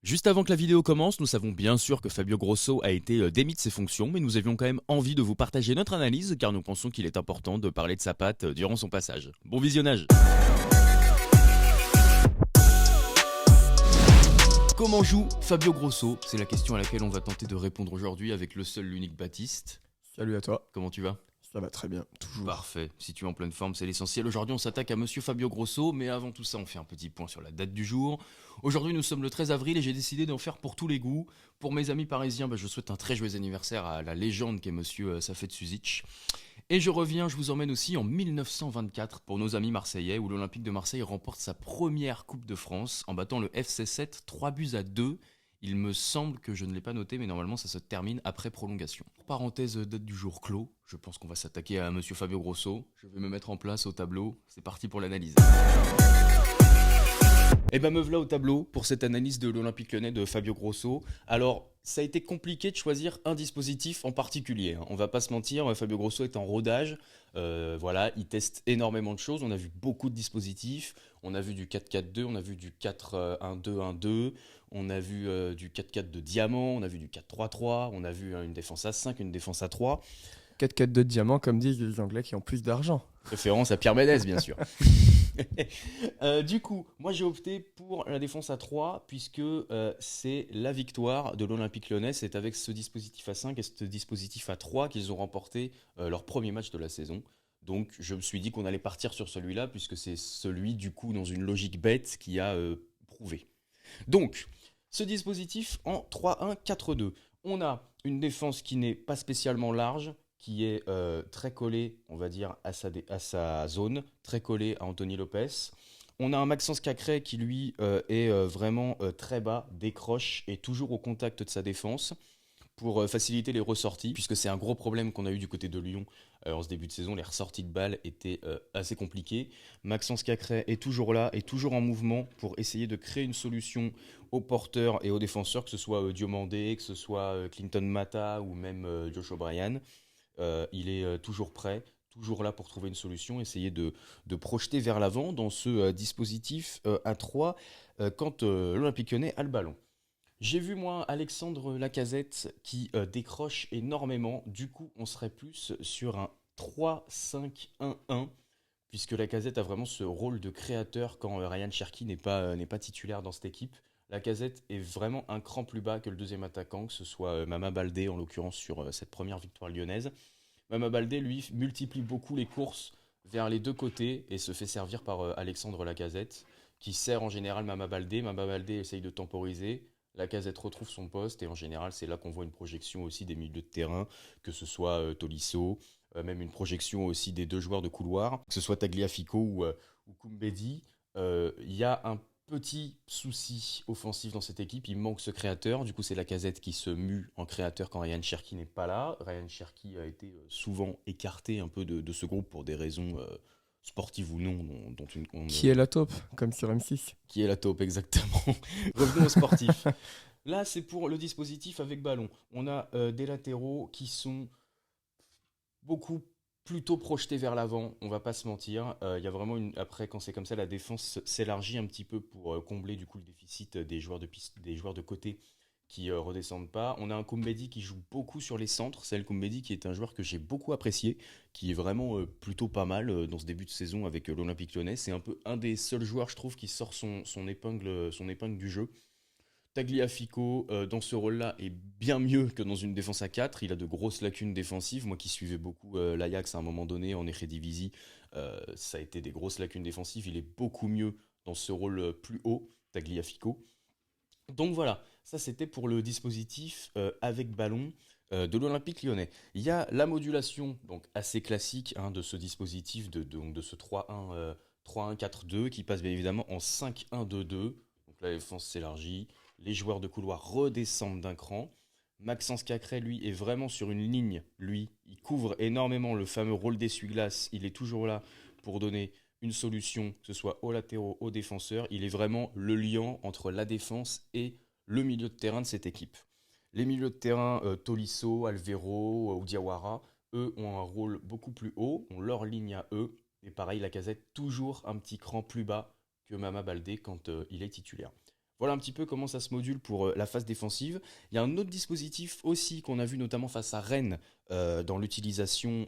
Juste avant que la vidéo commence, nous savons bien sûr que Fabio Grosso a été démis de ses fonctions, mais nous avions quand même envie de vous partager notre analyse car nous pensons qu'il est important de parler de sa patte durant son passage. Bon visionnage. Comment joue Fabio Grosso? C'est la question à laquelle on va tenter de répondre aujourd'hui avec le seul, l'unique Baptiste. Salut à toi, Comment tu vas? ça va très bien, toujours. Parfait, si tu es en pleine forme, c'est l'essentiel. Aujourd'hui, on s'attaque à monsieur Fabio Grosso, mais avant tout ça, on fait un petit point sur la date du jour. Aujourd'hui, nous sommes le 13 avril et j'ai décidé d'en faire pour tous les goûts. Pour mes amis parisiens, je souhaite un très joyeux anniversaire à la légende qu'est monsieur Safet Suzic. Et je vous emmène aussi en 1924 pour nos amis marseillais, où l'Olympique de Marseille remporte sa première Coupe de France en battant le FC 7 3-2. Il me semble que je ne l'ai pas noté, mais normalement ça se termine après prolongation. Parenthèse date du jour clos, je pense qu'on va s'attaquer à monsieur Fabio Grosso. Je vais me mettre en place au tableau, c'est parti pour l'analyse. Et me voilà au tableau pour cette analyse de l'Olympique Lyonnais de Fabio Grosso. Alors, ça a été compliqué de choisir un dispositif en particulier. On va pas se mentir, Fabio Grosso est en rodage. Voilà, il teste énormément de choses. On a vu beaucoup de dispositifs. On a vu du 4-4-2, on a vu du 4-1-2-1-2, on a vu du 4-4 de diamant, on a vu du 4-3-3, on a vu une défense à 5, une défense à 3. 4-4 de diamant, comme disent les Anglais qui ont plus d'argent. Référence à Pierre Ménès, bien sûr. Du coup, moi j'ai opté pour la défense à 3 puisque c'est la victoire de l'Olympique Lyonnais. C'est avec ce dispositif à 5 et ce dispositif à 3 qu'ils ont remporté leur premier match de la saison. Donc je me suis dit qu'on allait partir sur celui-là puisque c'est celui du coup dans une logique bête qui a prouvé. Donc ce dispositif en 3-1-4-2. On a une défense qui n'est pas spécialement large, qui est très collé, on va dire, à sa zone, très collé à Anthony Lopez. On a un Maxence Cacré qui, lui, est vraiment très bas, décroche et toujours au contact de sa défense pour faciliter les ressorties, puisque c'est un gros problème qu'on a eu du côté de Lyon en ce début de saison. Les ressorties de balles étaient assez compliquées. Maxence Cacré est toujours là, est toujours en mouvement pour essayer de créer une solution aux porteurs et aux défenseurs, que ce soit Diomandé, que ce soit Clinton Mata ou même Josh O'Brien. Il est toujours prêt, toujours là pour trouver une solution, essayer de projeter vers l'avant dans ce dispositif à 3 quand l'Olympique Lyonnais a le ballon. J'ai vu moi Alexandre Lacazette qui décroche énormément, du coup on serait plus sur un 3-5-1-1 puisque Lacazette a vraiment ce rôle de créateur quand Ryan Cherki n'est pas titulaire dans cette équipe. Lacazette est vraiment un cran plus bas que le deuxième attaquant, que ce soit Mama Baldé en l'occurrence sur cette première victoire lyonnaise. Mama Baldé lui multiplie beaucoup les courses vers les deux côtés et se fait servir par Alexandre Lacazette qui sert en général Mama Baldé. Mama Baldé essaye de temporiser. Lacazette retrouve son poste et en général c'est là qu'on voit une projection aussi des milieux de terrain, que ce soit Tolisso, même une projection aussi des deux joueurs de couloir, que ce soit Tagliafico ou Koumbedi. Il y a un petit souci offensif dans cette équipe, il manque ce créateur, du coup c'est Lacazette qui se mue en créateur quand Ryan Cherki n'est pas là. Ryan Cherki a été souvent écarté un peu de ce groupe pour des raisons sportives ou non, Qui est la taupe, comme sur M6. qui est la taupe exactement. Revenons aux sportifs. Là c'est pour le dispositif avec ballon. On a des latéraux qui sont beaucoup plutôt projeté vers l'avant, on va pas se mentir. Il y a vraiment après quand c'est comme ça, la défense s'élargit un petit peu pour combler du coup le déficit des joueurs de piste, des joueurs de côté qui redescendent pas. On a un Koumbedi qui joue beaucoup sur les centres. C'est le Koumbedi qui est un joueur que j'ai beaucoup apprécié, qui est vraiment plutôt pas mal dans ce début de saison avec l'Olympique Lyonnais. C'est un peu un des seuls joueurs, je trouve, qui sort son épingle du jeu. Tagliafico, dans ce rôle-là, est bien mieux que dans une défense à 4. Il a de grosses lacunes défensives. Moi qui suivais beaucoup l'Ajax à un moment donné en Eredivisie, ça a été des grosses lacunes défensives. Il est beaucoup mieux dans ce rôle plus haut, Tagliafico. Donc voilà, ça c'était pour le dispositif avec ballon de l'Olympique Lyonnais. Il y a la modulation donc assez classique de ce dispositif, de ce 3-1, 3-1-4-2 qui passe bien évidemment en 5-1-2-2. Donc la défense s'élargit, les joueurs de couloir redescendent d'un cran. Maxence Cacré, lui, est vraiment sur une ligne. Lui, il couvre énormément le fameux rôle d'essuie-glace. Il est toujours là pour donner une solution, que ce soit aux latéraux, aux défenseurs. Il est vraiment le lien entre la défense et le milieu de terrain de cette équipe. Les milieux de terrain, Tolisso, Alvero ou Diawara, eux ont un rôle beaucoup plus haut, ont leur ligne à eux. Et pareil, Lacazette, toujours un petit cran plus bas que Mama Baldé quand il est titulaire. Voilà un petit peu comment ça se module pour la phase défensive. Il y a un autre dispositif aussi qu'on a vu notamment face à Rennes dans l'utilisation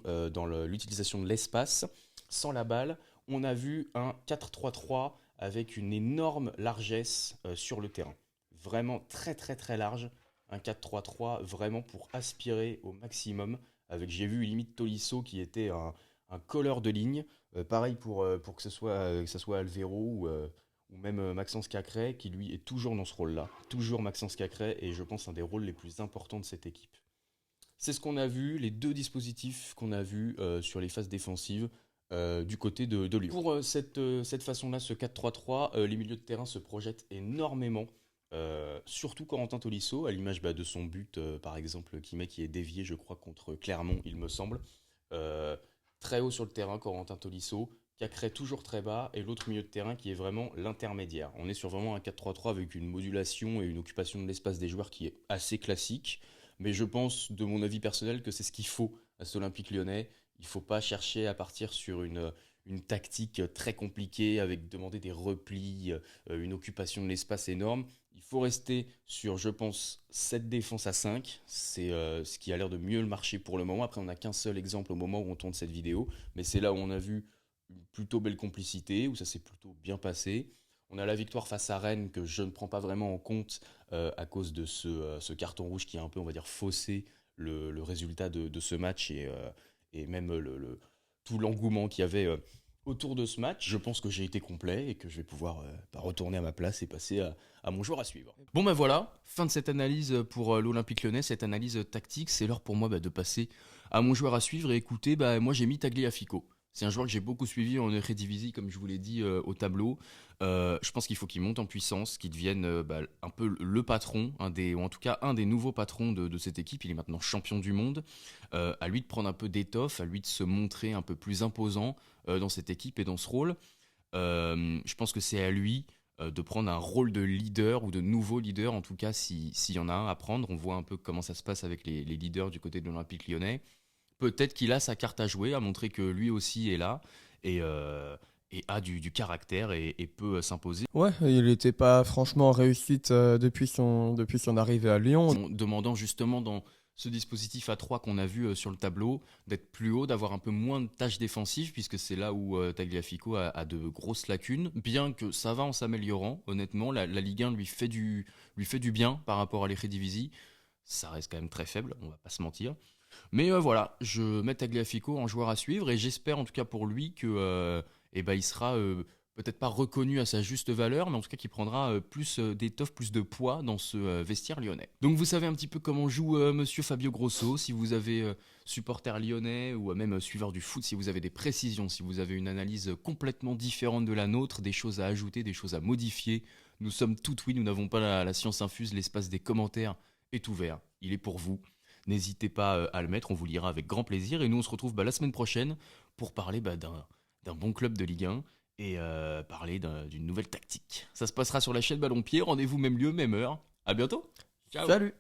l'utilisation de l'espace. Sans la balle, on a vu un 4-3-3 avec une énorme largesse sur le terrain. Vraiment très très très large. Un 4-3-3 vraiment pour aspirer au maximum. J'ai vu limite Tolisso qui était un colleur de ligne. Pareil pour que ce soit Alvero ou même Maxence Cacré qui lui est toujours dans ce rôle-là. Toujours Maxence Cacré et je pense un des rôles les plus importants de cette équipe. C'est ce qu'on a vu, les deux dispositifs qu'on a vus sur les phases défensives du côté de Lyon. Pour cette façon-là, ce 4-3-3, les milieux de terrain se projettent énormément. Surtout Corentin Tolisso, à l'image de son but, par exemple, qui est dévié, je crois, contre Clermont, il me semble. Très haut sur le terrain, Corentin Tolisso, Cacré toujours très bas, et l'autre milieu de terrain qui est vraiment l'intermédiaire. On est sur vraiment un 4-3-3 avec une modulation et une occupation de l'espace des joueurs qui est assez classique, mais je pense, de mon avis personnel, que c'est ce qu'il faut à cet Olympique Lyonnais. Il ne faut pas chercher à partir sur une tactique très compliquée avec demander des replis, une occupation de l'espace énorme. Il faut rester sur, je pense, cette défense à 5. C'est ce qui a l'air de mieux le marcher pour le moment. Après, on n'a qu'un seul exemple au moment où on tourne cette vidéo, mais c'est là où on a vu une plutôt belle complicité, où ça s'est plutôt bien passé. On a la victoire face à Rennes que je ne prends pas vraiment en compte à cause de ce carton rouge qui a un peu, on va dire, faussé le résultat de ce match et même tout l'engouement qu'il y avait autour de ce match. Je pense que j'ai été complet et que je vais pouvoir retourner à ma place et passer à mon joueur à suivre. Bon ben voilà, fin de cette analyse pour l'Olympique Lyonnais, cette analyse tactique. C'est l'heure pour moi de passer à mon joueur à suivre et écoutez, moi j'ai mis Tagliafico. C'est un joueur que j'ai beaucoup suivi en Eredivisie, comme je vous l'ai dit au tableau. Je pense qu'il faut qu'il monte en puissance, qu'il devienne un peu le patron, ou en tout cas un des nouveaux patrons de cette équipe. Il est maintenant champion du monde. À lui de prendre un peu d'étoffe, à lui de se montrer un peu plus imposant dans cette équipe et dans ce rôle. Je pense que c'est à lui de prendre un rôle de leader ou de nouveau leader, en tout cas s'il y en a un à prendre. On voit un peu comment ça se passe avec les leaders du côté de l'Olympique Lyonnais. Peut-être qu'il a sa carte à jouer, à montrer que lui aussi est là et a du caractère et peut s'imposer. Ouais, il n'était pas franchement en réussite depuis son arrivée à Lyon. En demandant justement dans ce dispositif à 3 qu'on a vu sur le tableau, d'être plus haut, d'avoir un peu moins de tâches défensives, puisque c'est là où Tagliafico a de grosses lacunes, bien que ça va en s'améliorant, honnêtement, la Ligue 1 lui fait du bien par rapport à l'Eredivisie, ça reste quand même très faible, on va pas se mentir. Mais voilà, je mets Tagliafico en joueur à suivre et j'espère en tout cas pour lui que il sera peut-être pas reconnu à sa juste valeur, mais en tout cas qu'il prendra plus d'étoffe, plus de poids dans ce vestiaire lyonnais. Donc vous savez un petit peu comment joue monsieur Fabio Grosso. Si vous avez supporter lyonnais ou même suiveur du foot, si vous avez des précisions, si vous avez une analyse complètement différente de la nôtre, des choses à ajouter, des choses à modifier, nous sommes tout oui, nous n'avons pas la science infuse, l'espace des commentaires est ouvert, il est pour vous. N'hésitez pas à le mettre, on vous lira avec grand plaisir. Et nous, on se retrouve la semaine prochaine pour parler d'un bon club de Ligue 1 et parler d'une nouvelle tactique. Ça se passera sur la chaîne Ballon Pied. Rendez-vous même lieu, même heure. À bientôt. Ciao. Salut.